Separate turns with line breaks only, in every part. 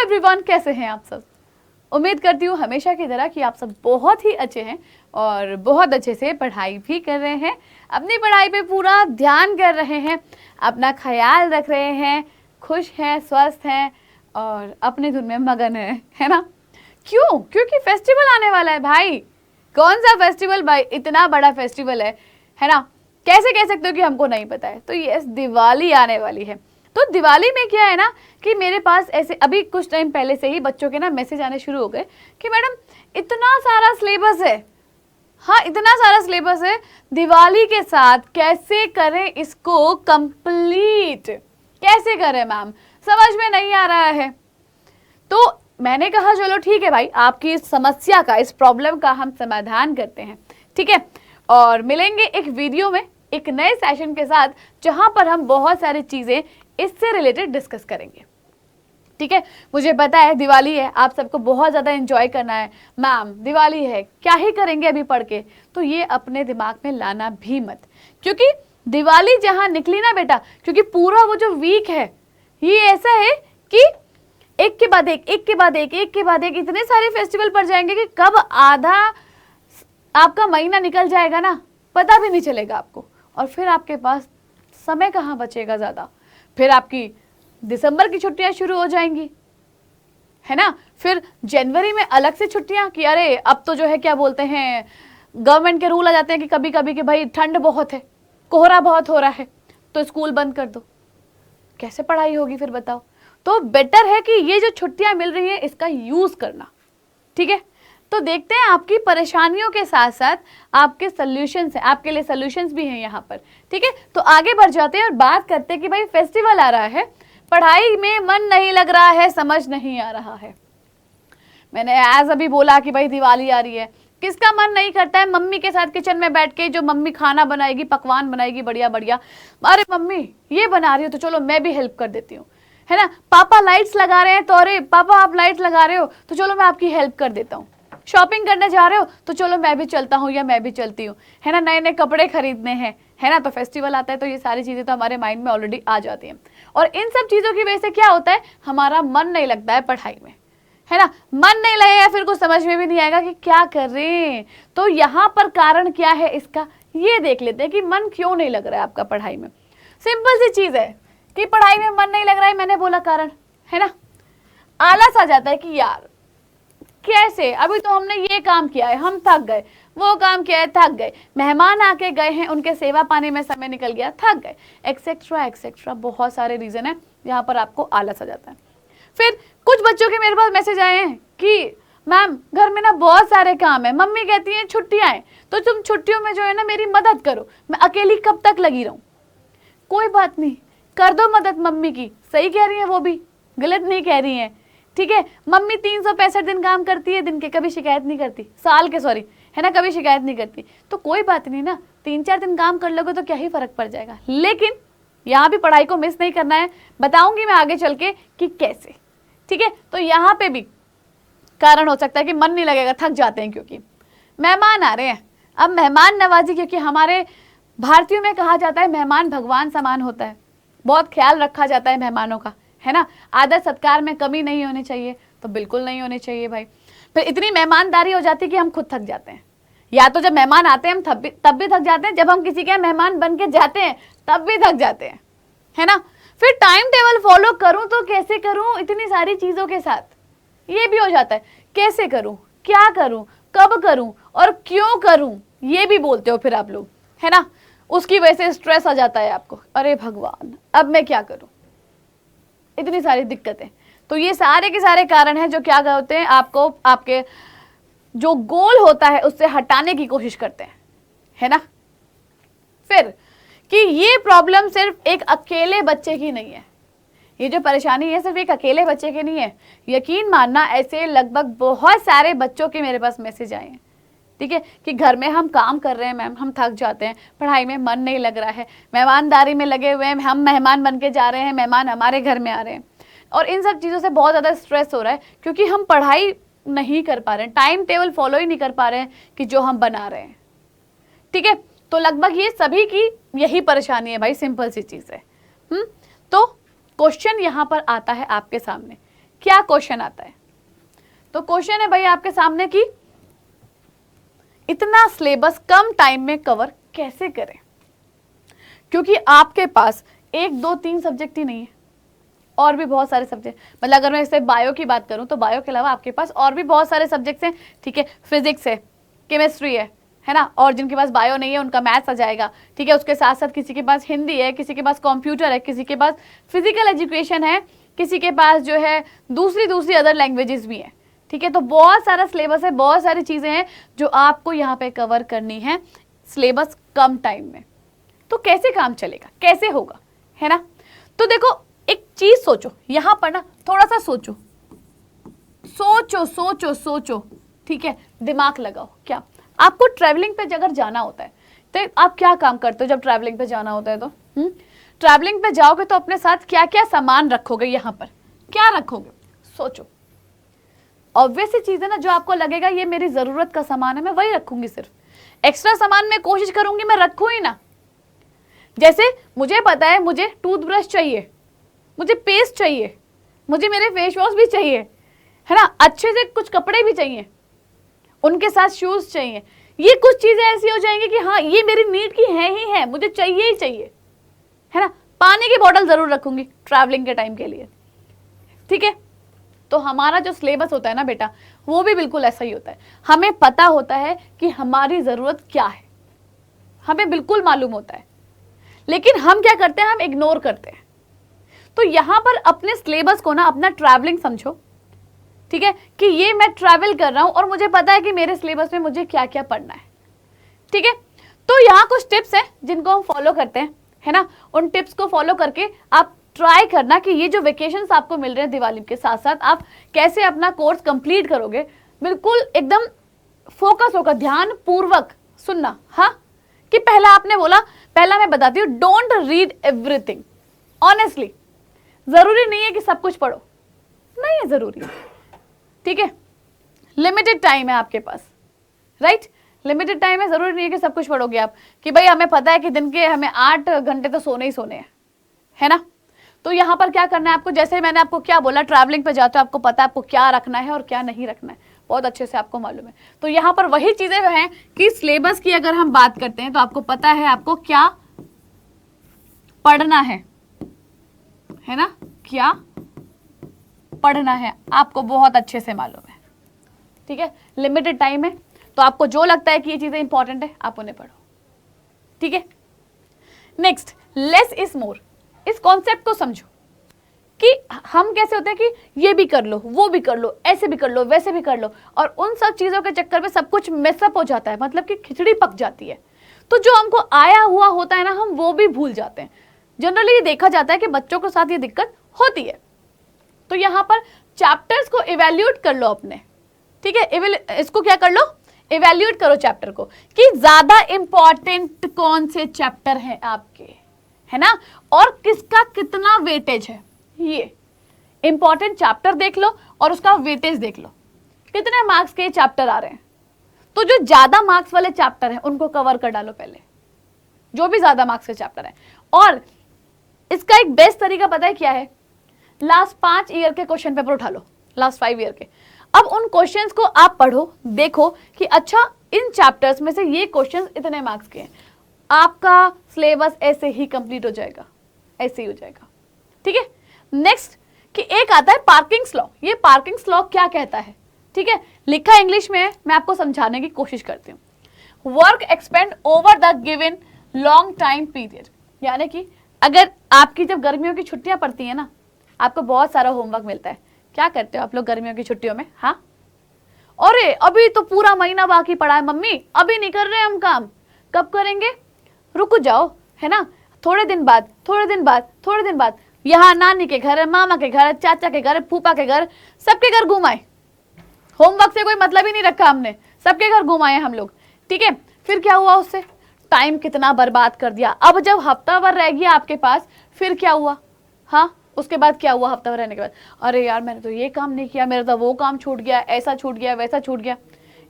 Everyone, कैसे हैं आप सब। उम्मीद करती हूँ हमेशा की तरह कि आप सब बहुत ही अच्छे हैं और बहुत अच्छे से पढ़ाई भी कर रहे हैं, अपनी पढ़ाई पे पूरा ध्यान कर रहे हैं, अपना ख्याल रख रहे हैं, खुश हैं, स्वस्थ हैं और अपनी धुन में मगन है ना। क्यों? क्योंकि फेस्टिवल आने वाला है भाई। कौन सा फेस्टिवल भाई? इतना बड़ा फेस्टिवल है ना। कैसे कह सकते हो कि हमको नहीं पता है? तो यस, दिवाली आने वाली है। तो दिवाली में क्या है ना कि मेरे पास ऐसे अभी कुछ टाइम पहले से ही बच्चों के ना मैसेज आने शुरू हो गए कि मैडम इतना सारा सिलेबस है, हाँ इतना सारा सिलेबस है, दिवाली के साथ कैसे करें इसको कंप्लीट, कैसे करें मैम, समझ में नहीं आ रहा है। तो मैंने कहा चलो ठीक है भाई, आपकी इस समस्या का, इस प्रॉब्लम का हम समाधान करते हैं, ठीक है। और मिलेंगे एक वीडियो में एक नए सेशन के साथ जहां पर हम बहुत सारी चीजें इससे रिलेटेड डिस्कस करेंगे, ठीक है। मुझे पता है दिवाली है, आप सबको बहुत ज़्यादा एंजॉय करना है। मैम दिवाली है, क्या ही करेंगे अभी पढ़ के, तो ये अपने दिमाग में लाना भी मत, क्योंकि दिवाली जहाँ निकली ना बेटा, क्योंकि पूरा वो जो वीक है ये ऐसा है कि एक के बाद एक, एक के बाद एक, एक के बाद एक इतने सारे फेस्टिवल पड़ जाएंगे कि कब आधा आपका महीना निकल जाएगा ना पता भी नहीं चलेगा आपको। और फिर आपके पास समय कहाँ बचेगा ज़्यादा। फिर आपकी दिसंबर की छुट्टियां शुरू हो जाएंगी, है ना। फिर जनवरी में अलग से छुट्टियां कि अरे अब तो जो है क्या बोलते हैं, गवर्नमेंट के रूल आ जाते हैं कि कभी कभी कि भाई ठंड बहुत है, कोहरा बहुत हो रहा है, तो स्कूल बंद कर दो। कैसे पढ़ाई होगी फिर बताओ। तो बेटर है कि ये जो छुट्टियां मिल रही है इसका यूज करना, ठीक है। तो देखते हैं आपकी परेशानियों के साथ साथ आपके सॉल्यूशंस हैं, आपके लिए सॉल्यूशंस भी हैं यहाँ पर, ठीक है। तो आगे बढ़ जाते हैं और बात करते हैं कि भाई फेस्टिवल आ रहा है, पढ़ाई में मन नहीं लग रहा है, समझ नहीं आ रहा है। मैंने आज अभी बोला कि भाई दिवाली आ रही है, किसका मन नहीं करता है मम्मी के साथ किचन में बैठ के, जो मम्मी खाना बनाएगी, पकवान बनाएगी बढ़िया बढ़िया, अरे मम्मी ये बना रही हो तो चलो मैं भी हेल्प कर देती हूँ, है ना। पापा लाइट्स लगा रहे हैं तो अरे पापा आप लाइट्स लगा रहे हो तो चलो मैं आपकी हेल्प कर देता हूँ। शॉपिंग करने जा रहे हो तो चलो मैं भी चलता हूँ या मैं भी चलती हूँ, है ना। नए नए कपड़े खरीदने हैं, है ना। तो फेस्टिवल आता है तो ये सारी चीज़ें तो हमारे माइंड में ऑलरेडी आ जाती हैं। और इन सब चीज़ों की वजह से क्या होता है, हमारा मन नहीं लगता है पढ़ाई में, है ना। मन नहीं लगेगा फिर कुछ समझ में भी नहीं आएगा कि क्या करें। तो यहाँ पर कारण क्या है इसका, ये देख लेते हैं कि मन क्यों नहीं लग रहा है आपका पढ़ाई में। सिंपल सी चीज़ है कि पढ़ाई में मन नहीं लग रहा है, मैंने बोला कारण, है ना। आलस आ जाता है कि यार कैसे, अभी तो हमने ये काम किया है, हम थक गए, वो काम किया है, थक गए, मेहमान आके गए हैं, उनके सेवा पाने में समय निकल गया, थक गए, एक्सेट्रा एक्सेट्रा, बहुत सारे रीजन है यहाँ पर आपको आलस आ जाता है। फिर कुछ बच्चों के मेरे पास मैसेज आए हैं कि मैम घर में ना बहुत सारे काम है, मम्मी कहती हैं छुट्टियां हैं तो तुम छुट्टियों में जो है ना मेरी मदद करो, मैं अकेली कब तक लगी रहूं। कोई बात नहीं, कर दो मदद मम्मी की, सही कह रही है वो भी, गलत नहीं कह रही है, ठीक है। मम्मी 365 दिन काम करती है, दिन के कभी शिकायत नहीं करती, साल के सॉरी, है ना, कभी शिकायत नहीं करती। तो कोई बात नहीं ना, 3-4 दिन काम कर लोगे तो क्या ही फर्क पड़ जाएगा। लेकिन यहाँ भी पढ़ाई को मिस नहीं करना है, बताऊंगी मैं आगे चल के कि कैसे, ठीक है। तो यहाँ पे भी कारण हो सकता है कि मन नहीं लगेगा, थक जाते हैं क्योंकि मेहमान आ रहे हैं। अब मेहमान नवाजी, क्योंकि हमारे भारतीयों में कहा जाता है मेहमान भगवान समान होता है, बहुत ख्याल रखा जाता है मेहमानों का, है ना। आदर सत्कार में कमी नहीं होनी चाहिए, तो बिल्कुल नहीं होनी चाहिए भाई। फिर इतनी मेहमानदारी हो जाती है कि हम खुद थक जाते हैं, या तो जब मेहमान आते हैं हम तब भी थक जाते हैं, जब हम किसी के मेहमान बन के जाते हैं तब भी थक जाते हैं, है ना। फिर टाइम टेबल फॉलो करूं तो कैसे करूं, इतनी सारी चीजों के साथ ये भी हो जाता है, कैसे करूं, क्या करूं, कब करूं और क्यों करूं, ये भी बोलते हो फिर आप लोग, है ना। उसकी वजह से स्ट्रेस आ जाता है आपको, अरे भगवान अब मैं क्या करूं, इतनी सारी दिक्कतें। तो ये सारे के सारे कारण हैं जो क्या होते हैं, आपको आपके जो गोल होता है उससे हटाने की कोशिश करते हैं, है ना। फिर कि ये प्रॉब्लम सिर्फ एक अकेले बच्चे की नहीं है, ये जो परेशानी है सिर्फ एक अकेले बच्चे की नहीं है, यकीन मानना ऐसे लगभग बहुत सारे बच्चों के मेरे पास मैसेज आए हैं, ठीक है। कि घर में हम काम कर रहे हैं मैम, हम थक जाते हैं, पढ़ाई में मन नहीं लग रहा है, मेहमानदारी में लगे हुए हैं, हम मेहमान बन के जा रहे हैं, मेहमान हमारे घर में आ रहे हैं, और इन सब चीज़ों से बहुत ज़्यादा स्ट्रेस हो रहा है क्योंकि हम पढ़ाई नहीं कर पा रहे हैं, टाइम टेबल फॉलो ही नहीं कर पा रहे हैं कि जो हम बना रहे हैं, ठीक है। तो लगभग ये सभी की यही परेशानी है भाई, सिंपल सी चीज़ है। तो क्वेश्चन यहाँ पर आता है आपके सामने क्या क्वेश्चन आता है? तो क्वेश्चन है भाई आपके सामने कि इतना सिलेबस कम टाइम में कवर कैसे करें, क्योंकि आपके पास 1 2 3 सब्जेक्ट ही नहीं है, और भी बहुत सारे सब्जेक्ट, मतलब अगर मैं इससे बायो की बात करूं तो बायो के अलावा आपके पास और भी बहुत सारे सब्जेक्ट्स हैं, ठीक है, फिजिक्स है, केमिस्ट्री है ना, और जिनके पास बायो नहीं है उनका मैथ्स आ जाएगा, ठीक है, उसके साथ साथ किसी के पास हिंदी है, किसी के पास कंप्यूटर है, किसी के पास फिजिकल एजुकेशन है, किसी के पास जो है दूसरी अदर लैंग्वेजेस भी हैं, ठीक है। तो बहुत सारा सिलेबस है, बहुत सारी चीज़ें हैं जो आपको यहाँ पे कवर करनी है सिलेबस कम टाइम में। तो कैसे काम चलेगा, कैसे होगा, है ना? तो देखो एक चीज सोचो यहाँ पर ना, थोड़ा सा सोचो सोचो सोचो सोचो, ठीक है, दिमाग लगाओ। क्या आपको ट्रैवलिंग पे अगर जाना होता है तो आप क्या काम करते हो जब ट्रैवलिंग पे जाना होता है? तो ट्रैवलिंग पे जाओगे तो अपने साथ क्या क्या सामान रखोगे, यहाँ पर क्या रखोगे, सोचो। ऑब्वियस सी चीज है ना, जो आपको लगेगा ये मेरी जरूरत का सामान है मैं वही रखूंगी, सिर्फ एक्स्ट्रा सामान मैं कोशिश करूंगी मैं रखूं ही ना। जैसे मुझे पता है मुझे टूथब्रश चाहिए, मुझे पेस्ट चाहिए, मुझे मेरे फेस वॉश भी चाहिए, है ना, अच्छे से कुछ कपड़े भी चाहिए, उनके साथ शूज चाहिए। ये कुछ चीजें ऐसी हो जाएंगी कि हाँ ये मेरी नीड की है ही है, मुझे चाहिए ही चाहिए, है ना। पानी की बोतल जरूर रखूंगी ट्रैवलिंग के टाइम के लिए, ठीक है। तो हमारा जो सिलेबस होता है ना बेटा, वो भी बिल्कुल ऐसा ही होता है। हमें पता होता है कि हमारी जरूरत क्या है, हमें बिल्कुल मालूम होता है, लेकिन हम क्या करते हैं, हम इग्नोर करते हैं। तो यहां पर अपने सिलेबस को ना अपना ट्रैवलिंग समझो, ठीक है, कि ये मैं ट्रैवल कर रहा हूं और मुझे पता है कि मेरे सिलेबस में मुझे क्या क्या पढ़ना है, ठीक है। तो यहाँ कुछ टिप्स हैं जिनको हम फॉलो करते हैं, है ना। उन टिप्स को फॉलो करके आप ट्राई करना कि ये जो वेकेशंस आपको मिल रहे हैं दिवाली के साथ साथ, आप कैसे अपना कोर्स कंप्लीट करोगे। बिल्कुल एकदम फोकस होकर ध्यान पूर्वक सुनना। हाँ, कि पहला आपने बोला, पहला मैं बताती हूँ, डोंट रीड एवरीथिंग। ऑनेस्टली जरूरी नहीं है कि सब कुछ पढ़ो, नहीं है जरूरी, ठीक है। लिमिटेड टाइम है आपके पास, राइट, लिमिटेड टाइम है, जरूरी नहीं है कि सब कुछ पढ़ोगे आप, कि भाई हमें पता है कि दिन के हमें 8 घंटे तो सोने ही सोने हैं, है ना। तो यहाँ पर क्या करना है आपको, जैसे मैंने आपको क्या बोला, ट्रैवलिंग पे जाते हो आपको पता है आपको क्या रखना है और क्या नहीं रखना है, बहुत अच्छे से आपको मालूम है। तो यहाँ पर वही चीजें हैं कि सिलेबस की अगर हम बात करते हैं तो आपको पता है आपको क्या पढ़ना है ना, क्या पढ़ना है आपको बहुत अच्छे से मालूम है, ठीक है। लिमिटेड टाइम है तो आपको जो लगता है कि ये चीजें इंपॉर्टेंट है आप उन्हें पढ़ो, ठीक है। Next, less is more. इस कॉन्सेप्ट को समझो कि हम कैसे होते हैं कि ये भी कर लो, वो भी कर लो, ऐसे भी कर लो, वैसे भी कर लो, और उन सब चीजों के चक्कर में सब कुछ मिसअप हो जाता है, मतलब कि खिचड़ी पक जाती है। तो जो हमको आया हुआ होता है ना, हम वो भी भूल जाते हैं। जनरली ये देखा जाता है कि बच्चों के साथ ये दिक्कत होती है। तो यहाँ पर चैप्टर्स को इवेल्यूएट कर लो अपने, ठीक है, इसको क्या कर लो, इवेल्यूएट करो चैप्टर को, कि ज्यादा इंपॉर्टेंट कौन से चैप्टर हैं आपके, है ना, और किसका कितना वेटेज है। ये इंपॉर्टेंट चैप्टर देख लो और उसका वेटेज देख लो, कितने मार्क्स के चैप्टर आ रहे हैं। तो जो ज्यादा मार्क्स वाले चैप्टर हैं उनको कवर कर डालो पहले, जो भी ज्यादा मार्क्स के चैप्टर हैं। और इसका एक बेस्ट तरीका पता है क्या है, लास्ट 5 ईयर के क्वेश्चन पेपर उठा लो, लास्ट 5 ईयर के। अब उन क्वेश्चंस को आप पढ़ो, देखो कि अच्छा इन चैप्टर्स में से ये क्वेश्चंस इतने मार्क्स के हैं, आपका सिलेबस ऐसे ही कंप्लीट हो जाएगा, ऐसे ही हो जाएगा, ठीक है। नेक्स्ट, कि एक आता है पार्किंग्स लॉ। ये पार्किंग्स लॉ क्या कहता है, ठीक है, लिखा इंग्लिश में है, मैं आपको समझाने की कोशिश करती हूँ। Work expand over the given long time period, यानी कि अगर आपकी जब गर्मियों की छुट्टियां पड़ती है ना, आपको बहुत सारा होमवर्क मिलता है, क्या करते हो आप लोग गर्मियों की छुट्टियों में? हाँ, अरे अभी तो पूरा महीना बाकी पड़ा है मम्मी, अभी नहीं कर रहे हम काम, कब करेंगे, रुको जाओ, है ना, थोड़े दिन बाद, थोड़े दिन बाद, थोड़े दिन बाद, यहाँ नानी के घर, मामा के घर, चाचा के घर, फूफा के घर, सबके घर घुमाए। होमवर्क से कोई मतलब ही नहीं रखा हमने, सबके घर घुमाए हम लोग, ठीक है। फिर क्या हुआ, उससे टाइम कितना बर्बाद कर दिया। अब जब हफ्ता भर रह गया आपके पास, फिर क्या हुआ, हाँ उसके बाद क्या हुआ, हफ्ता भर रहने के बाद, अरे यार मैंने तो ये काम नहीं किया, मेरा तो वो काम छूट गया, ऐसा छूट गया, वैसा छूट गया।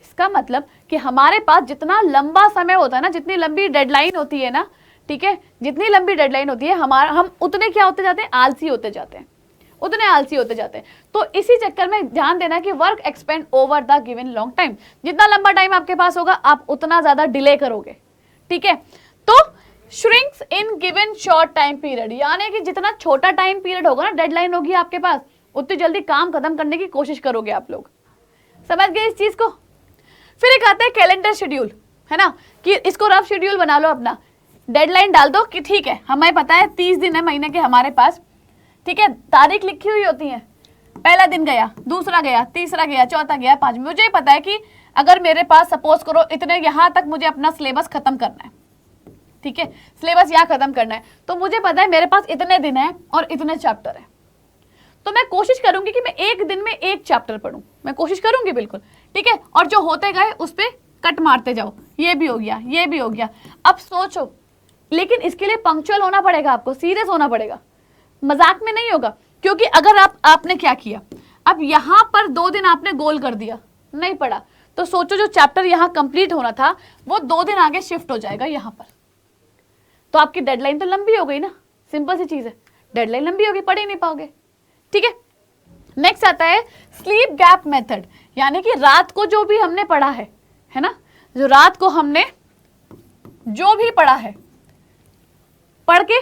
इसका मतलब कि हमारे पास जितना लंबा समय होता है ना, जितनी लंबी डेडलाइन होती है ना, ठीक है, जितनी लंबी डेडलाइन होती है, हम उतने क्या होते जाते हैं, आलसी होते जाते हैं। उतने आलसी होते जाते हैं। तो इसी चक्कर में ध्यान देना कि work expand over the given long time, जितना लंबा टाइम आपके पास होगा आप उतना ज्यादा डिले करोगे, ठीक है। तो shrinks in given short time period, यानी कि जितना छोटा टाइम पीरियड होगा ना, डेडलाइन होगी आपके पास, उतनी जल्दी काम खत्म करने की कोशिश करोगे आप लोग। समझ गए इस चीज को। फिर एक आता है कैलेंडर शेड्यूल, है ना, कि इसको रफ शेड्यूल बना लो अपना, डेडलाइन डाल दो कि ठीक है हमें पता है 30 दिन है महीने के हमारे पास, ठीक है, तारीख लिखी हुई होती है, पहला दिन गया, दूसरा गया, तीसरा गया, चौथा गया, पांचवा, मुझे पता है कि अगर मेरे पास सपोज करो इतने यहाँ तक मुझे अपना सिलेबस खत्म करना है, ठीक है, सिलेबस यहाँ खत्म करना है, तो मुझे पता है मेरे पास इतने दिन है और इतने चैप्टर है, तो मैं कोशिश करूंगी कि मैं एक दिन में एक चैप्टर पढूं, मैं कोशिश करूंगी बिल्कुल, ठीक है, और जो होते गए उस पर कट मारते जाओ, ये भी हो गया, ये भी हो गया। अब सोचो, लेकिन इसके लिए पंक्चुअल होना पड़ेगा, आपको सीरियस होना पड़ेगा, मजाक में नहीं होगा, क्योंकि अगर आपने क्या किया, अब यहाँ पर 2 दिन आपने गोल कर दिया, नहीं पढ़ा, तो सोचो जो चैप्टर यहाँ कंप्लीट होना था वो 2 दिन आगे शिफ्ट हो जाएगा यहाँ पर, तो आपकी डेडलाइन तो लंबी हो गई ना, सिंपल सी चीज है, डेडलाइन लंबी होगी, पढ़ ही नहीं पाओगे, ठीक है। नेक्स्ट आता है स्लीप गैप मेथड, यानी कि रात को जो भी हमने पढ़ा है ना, जो रात को हमने जो भी पढ़ा है, पढ़ के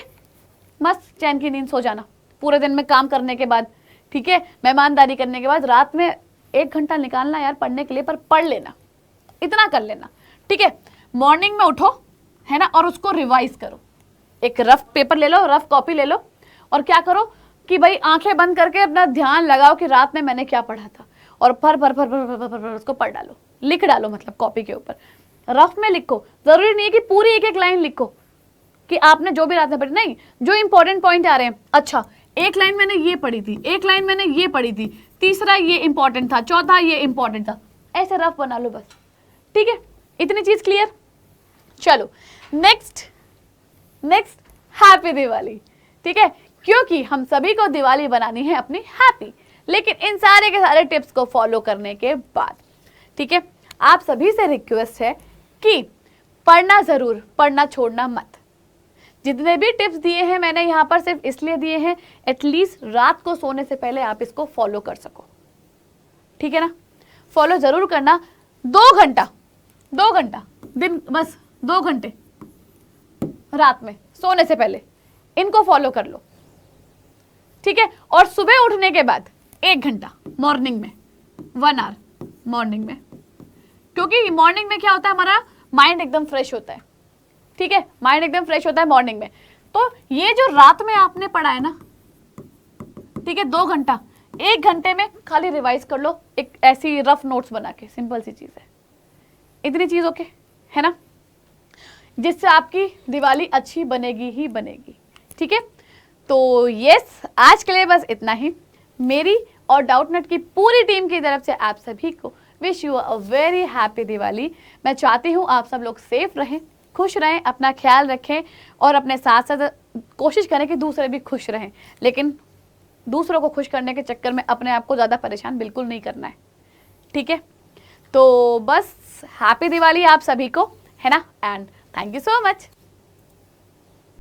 मस्त चैन की नींद सो जाना, पूरे दिन में काम करने के बाद, ठीक है, मेहमानदारी करने के बाद रात में 1 घंटा निकालना यार पढ़ने के लिए, पर पढ़ लेना, इतना कर लेना, ठीक है। मॉर्निंग में उठो, है ना, और उसको रिवाइज करो, एक रफ पेपर ले लो, रफ कॉपी ले लो, और क्या करो कि भाई आंखें बंद करके अपना ध्यान लगाओ कि रात में मैंने क्या पढ़ा था, और फर फर फर फर फर फर उसको पढ़ डालो, लिख डालो, मतलब कॉपी के ऊपर रफ में लिखो, जरूरी नहीं है कि पूरी एक एक लाइन लिखो कि आपने जो भी रात में पढ़ी, नहीं, जो इंपॉर्टेंट पॉइंट आ रहे हैं, अच्छा एक लाइन मैंने ये पढ़ी थी, एक लाइन मैंने ये पढ़ी थी, तीसरा ये इंपॉर्टेंट था, चौथा ये इंपॉर्टेंट था, ऐसे रफ बना लो बस, ठीक है, इतनी चीज क्लियर। चलो नेक्स्ट हैप्पी दिवाली, ठीक है, क्योंकि हम सभी को दिवाली बनानी है अपनी हैप्पी, लेकिन इन सारे के सारे टिप्स को फॉलो करने के बाद, ठीक है, आप सभी से रिक्वेस्ट है कि पढ़ना जरूर, पढ़ना छोड़ना मत। जितने भी टिप्स दिए हैं मैंने यहाँ पर सिर्फ इसलिए दिए हैं एटलीस्ट रात को सोने से पहले आप इसको फॉलो कर सको, ठीक है ना, फॉलो जरूर करना। 2 घंटा दिन, बस 2 घंटे रात में सोने से पहले इनको फॉलो कर लो, ठीक है, और सुबह उठने के बाद 1 घंटा मॉर्निंग में, 1 आवर मॉर्निंग में, क्योंकि मॉर्निंग में क्या होता है, हमारा माइंड एकदम फ्रेश होता है, ठीक है, माइंड एकदम फ्रेश होता है मॉर्निंग में। तो ये जो रात में आपने पढ़ा है ना, ठीक है, 2 घंटा, 1 घंटे में खाली रिवाइज कर लो, एक ऐसी रफ नोट्स बना के, सिंपल सी चीज है, इतनी चीज ओके है ना, जिससे आपकी दिवाली अच्छी बनेगी ही बनेगी, ठीक है। तो यस, आज के लिए बस इतना ही। मेरी और डाउटनट की पूरी टीम की तरफ से आप सभी को wish you a very happy Diwali. मैं चाहती हूँ आप सब लोग सेफ रहें, खुश रहें, अपना ख्याल रखें, और अपने साथ साथ कोशिश करें कि दूसरे भी खुश रहें, लेकिन दूसरों को खुश करने के चक्कर में अपने आप को ज़्यादा परेशान बिल्कुल नहीं करना है, ठीक है। तो बस हैप्पी दिवाली आप सभी को, है ना, and thank you so much.